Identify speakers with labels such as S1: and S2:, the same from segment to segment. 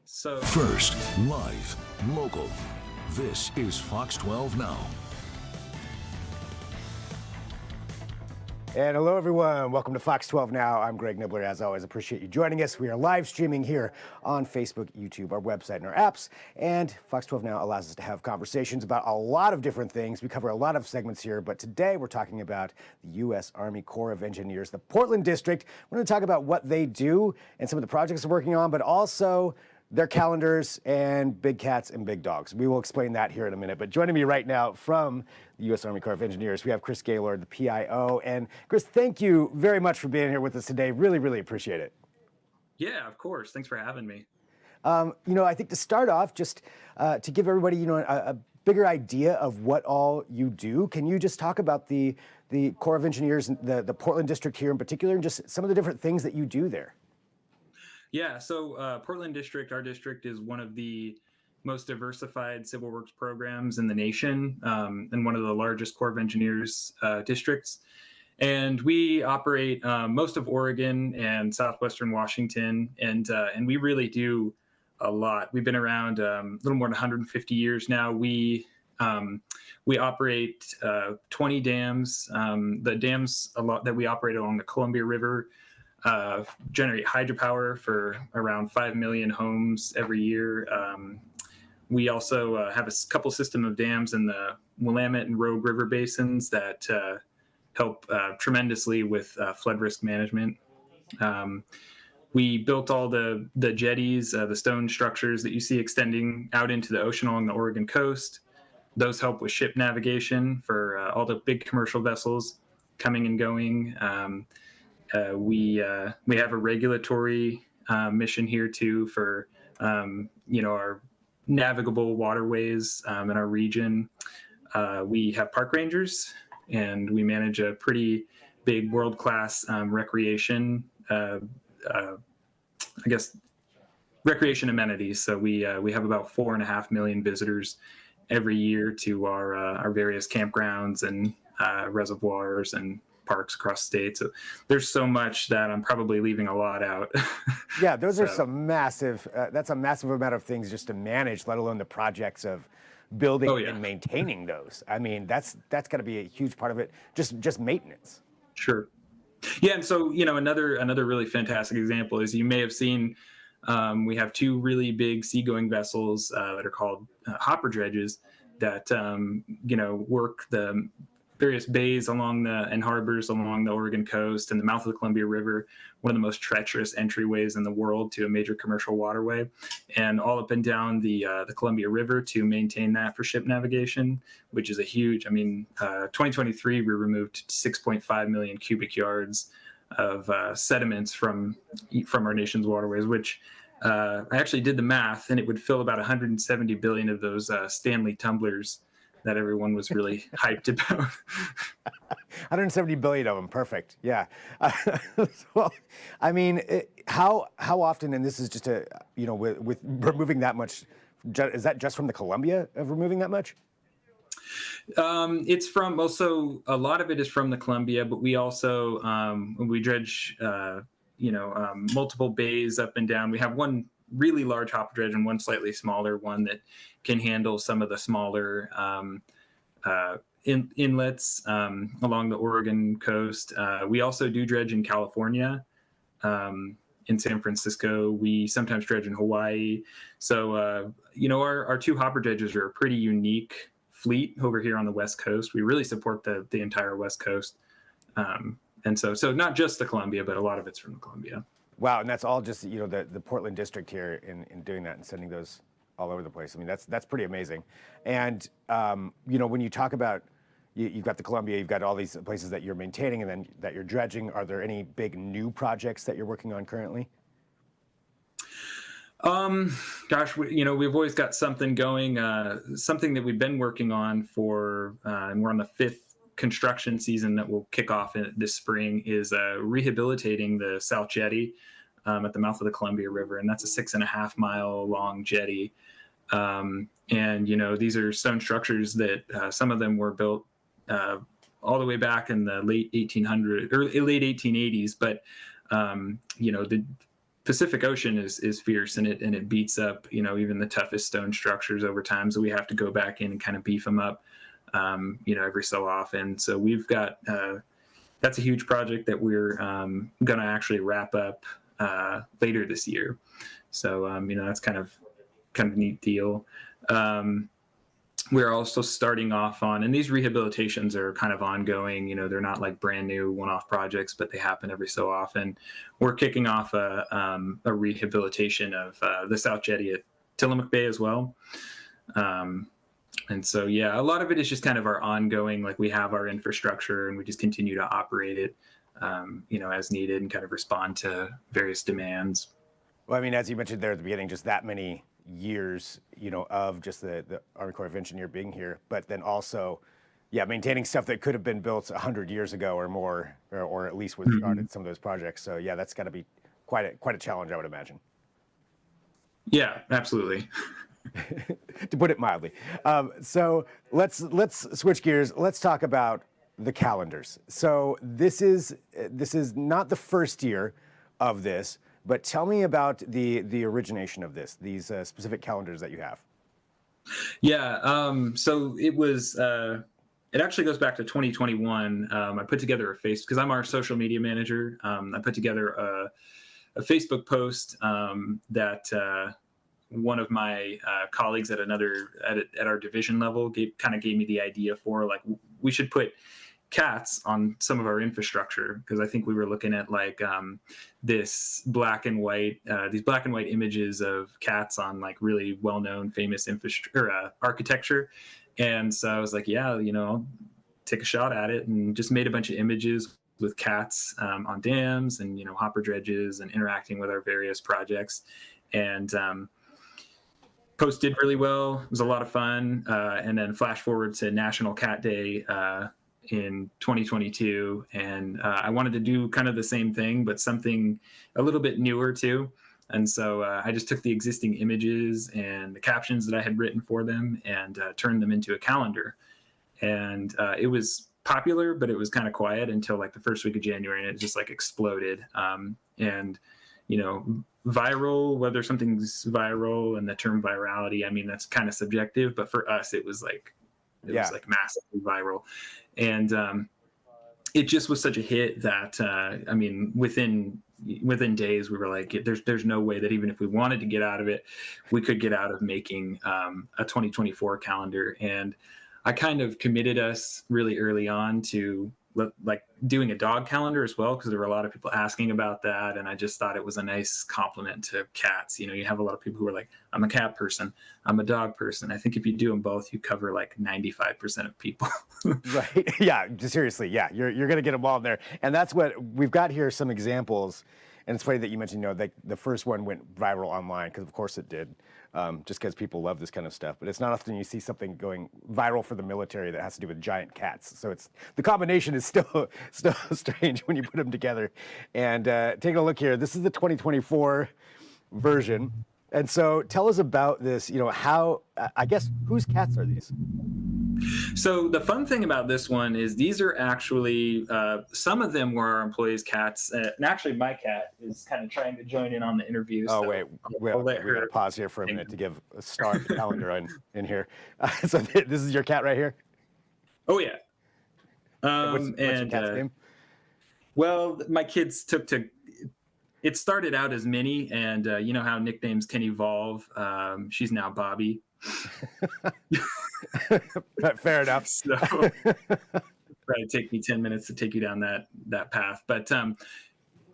S1: So
S2: First, live, local. This is Fox 12 Now.
S3: And hello, everyone. Welcome to Fox 12 Now. I'm Greg Nibbler. As always, appreciate you joining us. We are live streaming here on Facebook, YouTube, our website, and our apps. And Fox 12 Now allows us to have conversations about a lot of different things. We cover a lot of segments here, but today we're talking about the U.S. Army Corps of Engineers, the Portland District. We're going to talk about what they do and some of the projects they're working on, but also their calendars and big cats and big dogs. We will explain that here in a minute. But joining me right now from the U.S. Army Corps of Engineers, we have Chris Gaylord, the PIO. And Chris, thank you very much for being here with us today. Really, really appreciate it.
S1: yeah, of course. Thanks for having me.
S3: I think to start off, just to give everybody, a bigger idea of what all you do, can you just talk about the Corps of Engineers, the Portland District here in particular, and just some of the different things that you do there?
S1: Yeah, so Portland District, our district is one of the most diversified civil works programs in the nation, and one of the largest Corps of Engineers districts. And we operate most of Oregon and southwestern Washington, and we really do a lot. We've been around a little more than 150 years now. We operate 20 dams. The dams that we operate along the Columbia River generate hydropower for around 5 million homes every year. We also have a couple system of dams in the Willamette and Rogue River basins that help tremendously with flood risk management. We built all the jetties, the stone structures that you see extending out into the ocean along the Oregon coast. Those help with ship navigation for all the big commercial vessels coming and going. We have a regulatory mission here too for our navigable waterways in our region. We have park rangers, and we manage a pretty big world-class recreation. Recreation amenities. So we have about 4.5 million visitors every year to our various campgrounds and reservoirs and parks across state. So there's so much that I'm probably leaving a lot out.
S3: Yeah, those are some massive, that's a massive amount of things just to manage, let alone the projects of building and maintaining those. I mean, that's got to be a huge part of it, just maintenance.
S1: Sure. Yeah, and so, another really fantastic example is you may have seen, we have two really big seagoing vessels that are called hopper dredges that, work the various bays and harbors along the Oregon coast and the mouth of the Columbia River, one of the most treacherous entryways in the world to a major commercial waterway, and all up and down the Columbia River to maintain that for ship navigation, which is a huge. 2023 we removed 6.5 million cubic yards of sediments from our nation's waterways, which I actually did the math, and it would fill about 170 billion of those Stanley tumblers that everyone was really hyped about.
S3: 170 billion of them, perfect. Yeah. Well, I mean, how often, and this is just with removing that much, is that just from the Columbia of removing that much?
S1: It's from also, a lot of it is from the Columbia, but we also, we dredge, multiple bays up and down. We have one really large hopper dredge and one slightly smaller one that can handle some of the smaller inlets along the Oregon coast. We also do dredge in California, in San Francisco. We sometimes dredge in Hawaii. So, our two hopper dredges are a pretty unique fleet over here on the West Coast. We really support the entire West Coast. And so not just the Columbia, but a lot of it's from the Columbia.
S3: Wow, and that's all just the Portland District here in doing that and sending those all over the place. I mean, that's pretty amazing. And when you talk about you've got the Columbia, you've got all these places that you're maintaining and then that you're dredging. Are there any big new projects that you're working on currently?
S1: We've always got something going. Something that we've been working on for, and we're on the 5th construction season that will kick off this spring, is rehabilitating the South Jetty at the mouth of the Columbia River, and that's a 6.5 mile long jetty. These are stone structures that some of them were built all the way back in the late 1800s or late 1880s, but Pacific Ocean is fierce, and it beats up, even the toughest stone structures over time. So we have to go back in and kind of beef them up, every so often. So we've got that's a huge project that we're going to actually wrap up later this year. So that's kind of a neat deal. We're also starting off on, and these rehabilitations are kind of ongoing. They're not like brand new one-off projects, but they happen every so often. We're kicking off a rehabilitation of the South Jetty at Tillamook Bay as well. And so, yeah, a lot of it is just kind of our ongoing, like we have our infrastructure and we just continue to operate it, as needed and kind of respond to various demands.
S3: Well, I mean, as you mentioned there at the beginning, just that many years, of just the Army Corps of Engineer being here, but then also, maintaining stuff that could have been built 100 years ago or more, or at least was started some of those projects. So yeah, that's got to be quite a challenge, I would imagine.
S1: Yeah, absolutely.
S3: To put it mildly. So let's switch gears. Let's talk about the calendars. So this is not the first year of this, but tell me about the origination of these specific calendars that you have.
S1: Yeah. So it was. It actually goes back to 2021. I put together because I'm our social media manager. I put together a Facebook post that one of my colleagues at our division level kind of gave me the idea for, like, we should put cats on some of our infrastructure, because I think we were looking at like these black and white images of cats on like really well-known famous architecture. And so I was like, yeah, I'll take a shot at it, and just made a bunch of images with cats on dams and, hopper dredges and interacting with our various projects. And posted really well. It was a lot of fun. And then flash forward to National Cat Day in 2022. And I wanted to do kind of the same thing, but something a little bit newer too. And so I just took the existing images and the captions that I had written for them and turned them into a calendar. And it was popular, but it was kind of quiet until like the first week of January, and it just like exploded. And viral, whether something's viral, and the term virality, I mean, that's kind of subjective, but for us, it was like massively viral. And it just was such a hit that, within days, we were like, there's no way that even if we wanted to get out of it, we could get out of making a 2024 calendar. And I kind of committed us really early on to like doing a dog calendar as well, because there were a lot of people asking about that, and I just thought it was a nice compliment to cats. You have a lot of people who are like, I'm a cat person, I'm a dog person. I think if you do them both, you cover like 95% of people.
S3: Right. Yeah, seriously. Yeah, you're gonna get them all in there. And that's what we've got here, some examples. And it's funny that you mentioned, the first one went viral online, because of course it did, just because people love this kind of stuff. But it's not often you see something going viral for the military that has to do with giant cats. So the combination is still strange when you put them together. And taking a look here, this is the 2024 version. And so tell us about this, how, I guess, whose cats are these?
S1: So the fun thing about this one is these are actually, some of them were our employees' cats. And actually my cat is kind of trying to join in on the interview.
S3: Oh,
S1: so
S3: wait, we got to pause here for a minute to give a star calendar in here. So this is your cat right here?
S1: Oh, yeah.
S3: What's your cat's name?
S1: Well, my kids it started out as Minnie, and you know how nicknames can evolve. She's now Bobby.
S3: Fair enough.
S1: So probably take me 10 minutes to take you down that path. But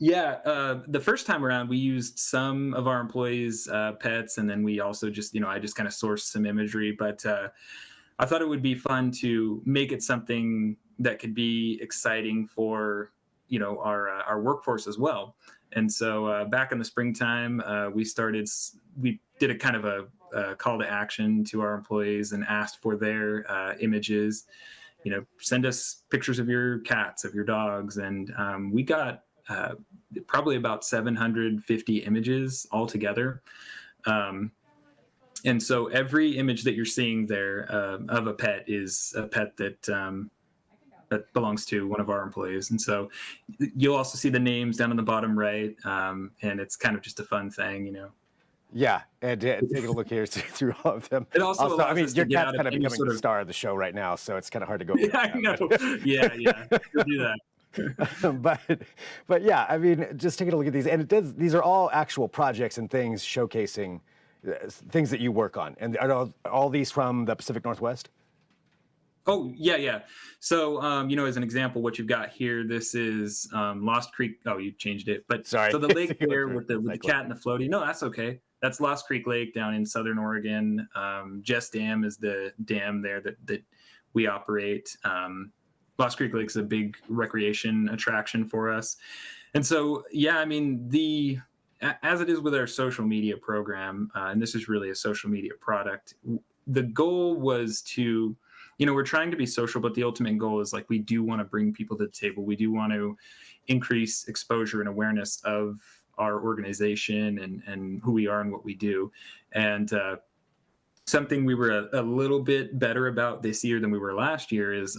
S1: the first time around, we used some of our employees' pets, and then we also just, I just kind of sourced some imagery. But I thought it would be fun to make it something that could be exciting for, our workforce as well. And so back in the springtime, we did a kind of a call to action to our employees and asked for their images. Send us pictures of your cats, of your dogs. And we got probably about 750 images altogether. And so every image that you're seeing there of a pet is a pet that that belongs to one of our employees. And so you'll also see the names down in the bottom right, and it's kind of just a fun thing, you know.
S3: Yeah, and taking a look here through all of them.
S1: It also
S3: I
S1: allows
S3: mean,
S1: us to
S3: your
S1: get
S3: cat's
S1: out of
S3: kind of
S1: any
S3: becoming
S1: sort
S3: the
S1: of.
S3: star of the show right now, so it's kind of hard to go
S1: Yeah,
S3: wrong
S1: I
S3: with
S1: know.
S3: that.
S1: Yeah, you'll do that.
S3: But yeah, I mean, just taking a look at these, and these are all actual projects and things showcasing things that you work on, and are all these from the Pacific Northwest?
S1: Oh, yeah, yeah. So, you know, as an example, what you've got here, this is Lost Creek. Oh, you changed it. But
S3: Sorry,
S1: so the lake
S3: Going
S1: there
S3: through
S1: with the
S3: cycling.
S1: cat and the floaty. No, that's okay. That's Lost Creek Lake down in Southern Oregon. Jess Dam is the dam there that we operate. Lost Creek Lake is a big recreation attraction for us. And so, yeah, I mean, as it is with our social media program, and this is really a social media product, the goal was to, you know, we're trying to be social, but the ultimate goal is like we do want to bring people to the table. We do want to increase exposure and awareness of our organization and who we are and what we do. And something we were a little bit better about this year than we were last year is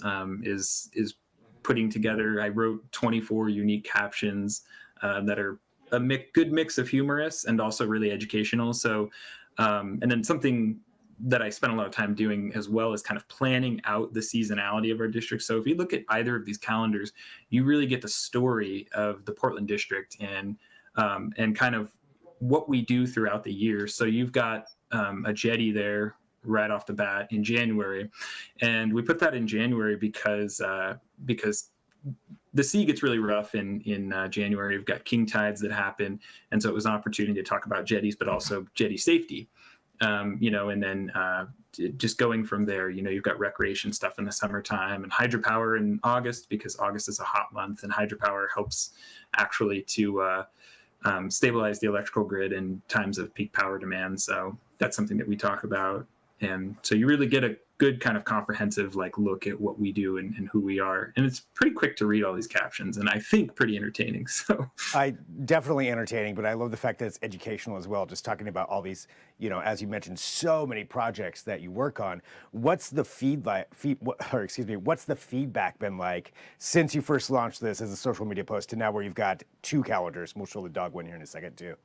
S1: putting together. I wrote 24 unique captions that are a good mix of humorous and also really educational. So, and then something that I spent a lot of time doing as well is kind of planning out the seasonality of our district. So if you look at either of these calendars, you really get the story of the Portland district and kind of what we do throughout the year. So you've got a jetty there right off the bat in January, and we put that in January because the sea gets really rough in January. We've got king tides that happen, and so it was an opportunity to talk about jetties, but also jetty safety. You know, and then just going from there, you know, you've got recreation stuff in the summertime and hydropower in August, because August is a hot month, and hydropower helps actually to stabilize the electrical grid in times of peak power demand. So that's something that we talk about. And so you really get a good kind of comprehensive like look at what we do and who we are. And it's pretty quick to read all these captions, and I think pretty entertaining. So
S3: Definitely entertaining, but I love the fact that it's educational as well. Just talking about all these, you know, as you mentioned, so many projects that you work on. What's the what's the feedback been like since you first launched this as a social media post to now where you've got 2 calendars? We'll show the dog one here in a second too.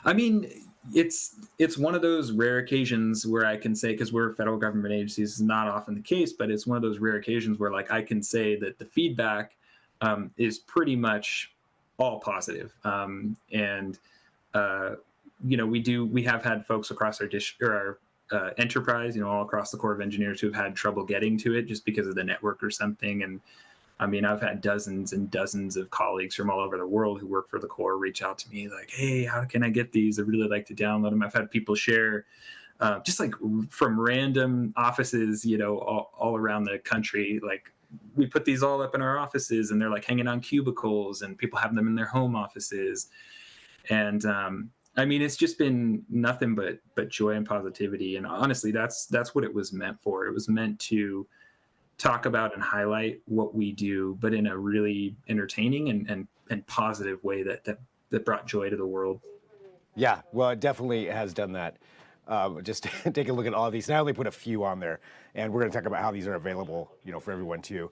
S1: I mean, it's one of those rare occasions where I can say, because we're federal government agencies, it's not often the case, but it's one of those rare occasions where like I can say that the feedback is pretty much all positive. And you know, we have had folks across our enterprise, you know, all across the Corps of Engineers who've had trouble getting to it just because of the network or something. And I mean, I've had dozens and dozens of colleagues from all over the world who work for the Corps reach out to me like, hey, how can I get these? I'd really like to download them. I've had people share just like from random offices, you know, all around the country. Like we put these all up in our offices, and they're like hanging on cubicles, and people have them in their home offices. And I mean, it's just been nothing but joy and positivity. And honestly, that's what it was meant for. It was meant to talk about and highlight what we do, but in a really entertaining and positive way that brought joy to the world.
S3: Yeah, well, it definitely has done that. Just take a look at all of these. And I only put a few on there, and we're going to talk about how these are available, you know, for everyone too.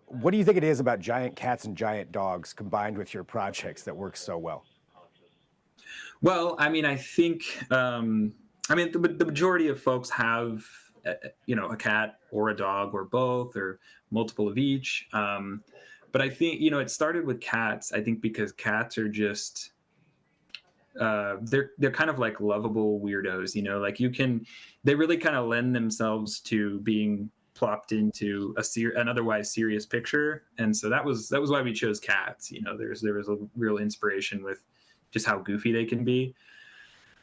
S3: What do you think it is about giant cats and giant dogs combined with your projects that works so well?
S1: Well, I mean, I think, the majority of folks have, you know, a cat or a dog or both or multiple of each. But I think, you know, it started with cats, I think, because cats are just, they're kind of like lovable weirdos, you know, like they really kind of lend themselves to being plopped into an otherwise serious picture. And so that was why we chose cats. You know, there was a real inspiration with just how goofy they can be.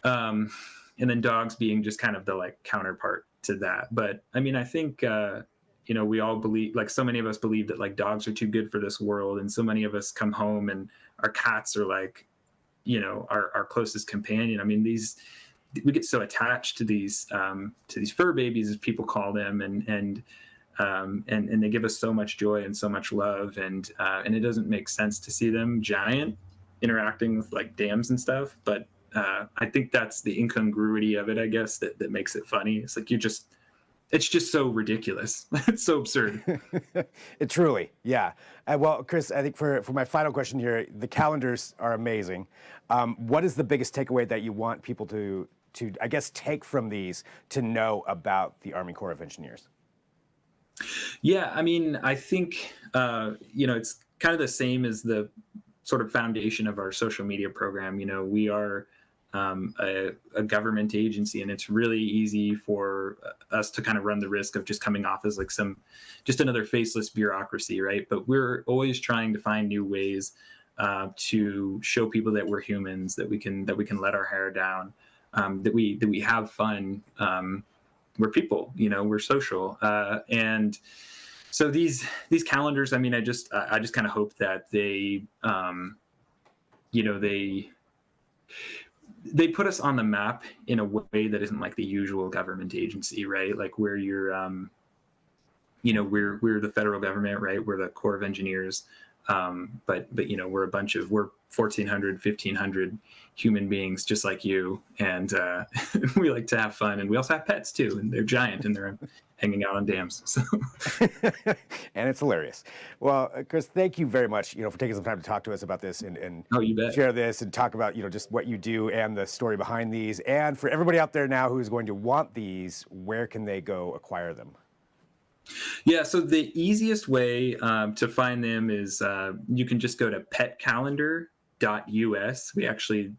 S1: And then dogs being just kind of the like counterpart to that. But I mean, I think, you know, we all believe, like so many of us believe that like dogs are too good for this world. And so many of us come home and our cats are like, you know, our closest companion. I mean, we get so attached to these fur babies, as people call them. And they give us so much joy and so much love. And it doesn't make sense to see them giant interacting with like dams and stuff. But I think that's the incongruity of it, I guess, that makes it funny. It's like it's just so ridiculous. It's so absurd.
S3: It truly, yeah. Well, Chris, I think for my final question here, the calendars are amazing. What is the biggest takeaway that you want people to I guess take from these to know about the Army Corps of Engineers?
S1: Yeah, I mean, I think it's kind of the same as the sort of foundation of our social media program. We are a government agency, and it's really easy for us to kind of run the risk of just coming off as like just another faceless bureaucracy, right? But we're always trying to find new ways to show people that we're humans, that we can let our hair down, that we have fun. We're people, we're social, and so these calendars. I mean, I just kind of hope that they they put us on the map in a way that isn't like the usual government agency, right? Like where you're, we're the federal government, right? We're the Corps of Engineers. But we're 1,400, 1,500 human beings just like you. And we like to have fun. And we also have pets too. And they're giant and they're hanging out on dams. So.
S3: And it's hilarious. Well, Chris, thank you very much, for taking some time to talk to us about this and
S1: oh, you bet.
S3: Share this and talk about, just what you do and the story behind these. And for everybody out there now who's going to want these, where can they go acquire them?
S1: Yeah, so the easiest way to find them is you can just go to petcalendar.us. We actually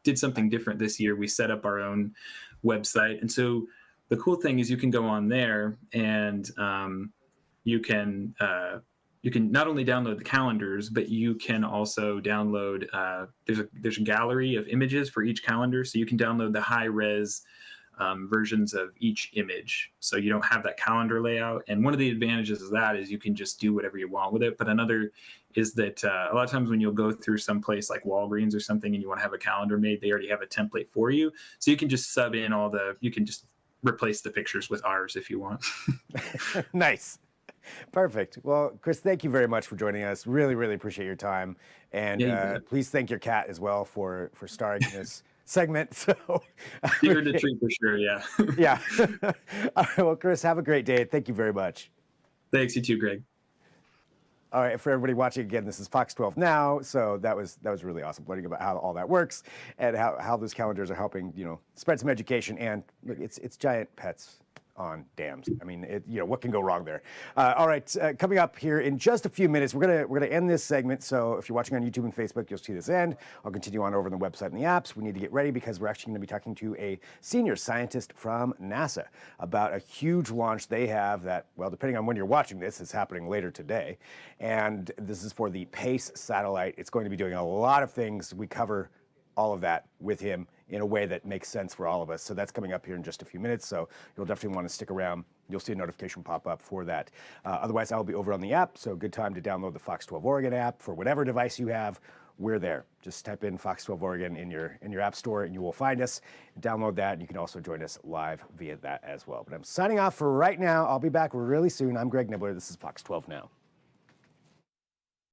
S1: did something different this year. We set up our own website. And so the cool thing is you can go on there and you can not only download the calendars, but you can also download, there's a gallery of images for each calendar. So you can download the high res versions of each image. So you don't have that calendar layout. And one of the advantages of that is you can just do whatever you want with it. But another is that a lot of times when you'll go through some place like Walgreens or something and you want to have a calendar made, they already have a template for you. So you can just sub in you can just replace the pictures with ours if you want.
S3: Nice. Perfect. Well, Chris, thank you very much for joining us. Really, really appreciate your time. And please thank your cat as well for starring in this segment. So
S1: you're a treat for sure. Yeah.
S3: Yeah. All right, well, Chris, have a great day. Thank you very much.
S1: Thanks. You too, Greg.
S3: All right, for everybody watching again, this is Fox 12 Now. So that was really awesome, learning about how all that works and how those calendars are helping, spread some education. And look, it's giant pets on dams. I mean, what can go wrong there? All right, coming up here in just a few minutes, we're gonna end this segment. So if you're watching on YouTube and Facebook, you'll see this end. I'll continue on over on the website and the apps. We need to get ready because we're actually going to be talking to a senior scientist from NASA about a huge launch they have that, well, depending on when you're watching this, is happening later today. And this is for the PACE satellite. It's going to be doing a lot of things. We cover all of that with him in a way that makes sense for all of us. So that's coming up here in just a few minutes. So you'll definitely want to stick around. You'll see a notification pop up for that. Otherwise, I'll be over on the app. So good time to download the Fox 12 Oregon app for whatever device you have. We're there. Just type in Fox 12 Oregon in your app store and you will find us. Download that. And you can also join us live via that as well. But I'm signing off for right now. I'll be back really soon. I'm Greg Nibbler. This is Fox 12 Now.